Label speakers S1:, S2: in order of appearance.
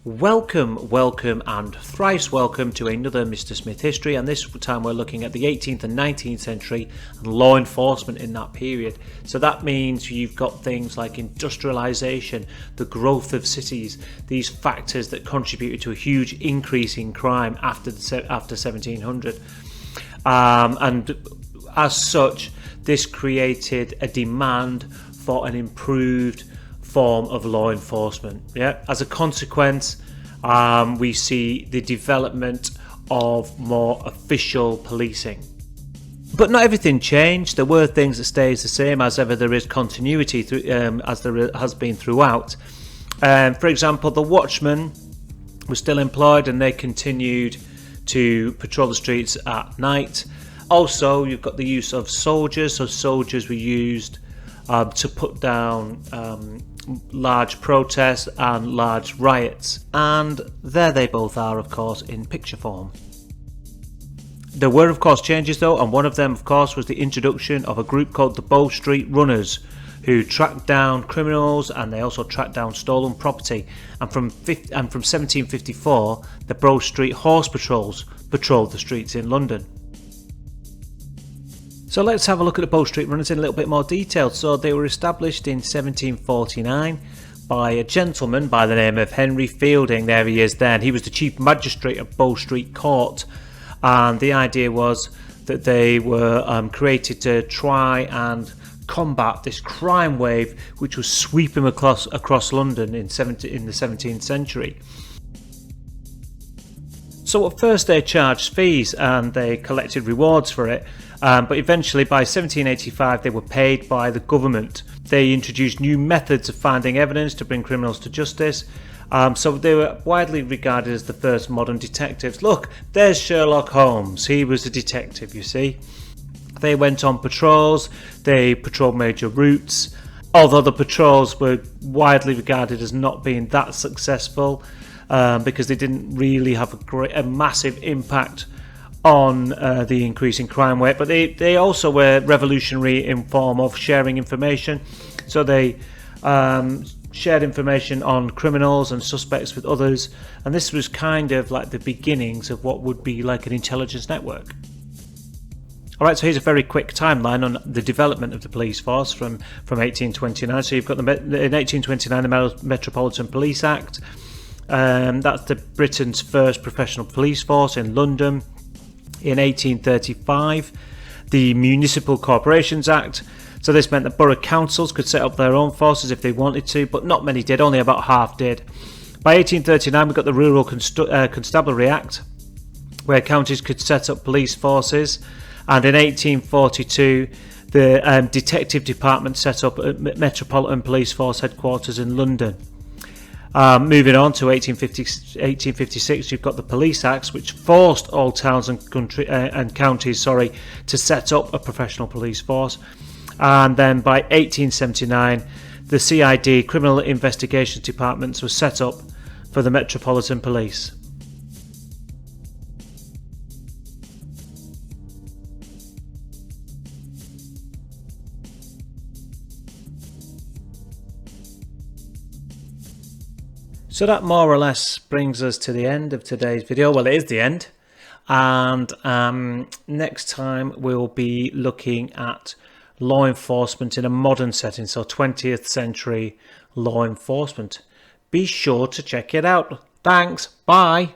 S1: Welcome and thrice welcome to another Mr. Smith history, and this time we're looking at the 18th and 19th century and law enforcement in that period. So that means you've got things like industrialization, the growth of cities, these factors that contributed to a huge increase in crime after 1700. And as such, this created a demand for an improved form of law enforcement. As a consequence, we see the development of more official policing. But not everything changed. There were things that stays the same, as ever there is continuity as there has been throughout. For example, the watchmen were still employed and they continued to patrol the streets at night. Also, you've got the use of soldiers. So soldiers were used to put down large protests and large riots, and there they both are, of course, in picture form. There were, of course, changes though, and one of them, of course, was the introduction of a group called the Bow Street Runners, who tracked down criminals and they also tracked down stolen property. And from 1754, the Bow Street Horse Patrols patrolled the streets in London. So let's have a look at the Bow Street Runners in a little bit more detail. So they were established in 1749 by a gentleman by the name of Henry Fielding. There he is then. He was the Chief Magistrate of Bow Street Court. And the idea was that they were created to try and combat this crime wave which was sweeping across London in the 17th century. So at first they charged fees and they collected rewards for it. But eventually, by 1785, they were paid by the government. They introduced new methods of finding evidence to bring criminals to justice. So they were widely regarded as the first modern detectives. Look, there's Sherlock Holmes. He was a detective, you see. They went on patrols. They patrolled major routes. Although the patrols were widely regarded as not being that successful because they didn't really have a massive impact on the increasing crime rate, but they also were revolutionary in form of sharing information. So they shared information on criminals and suspects with others, and this was kind of like the beginnings of what would be like an intelligence network. Alright, so here's a very quick timeline on the development of the police force from 1829. So you've got in 1829 the Metropolitan Police Act. That's Britain's first professional police force in London. In 1835, the Municipal Corporations Act. So this meant that borough councils could set up their own forces if they wanted to, but not many did, only about half did. By 1839, we got the Rural Constabulary Act, where counties could set up police forces. And in 1842, the Detective Department set up a Metropolitan Police Force headquarters in London. Moving on to 1856, you've got the Police Acts, which forced all towns and counties to set up a professional police force. And then by 1879, the CID, Criminal Investigations Departments, were set up for the Metropolitan Police. So that more or less brings us to the end of today's video. Well, it is the end. And next time we'll be looking at law enforcement in a modern setting. So 20th century law enforcement. Be sure to check it out. Thanks. Bye.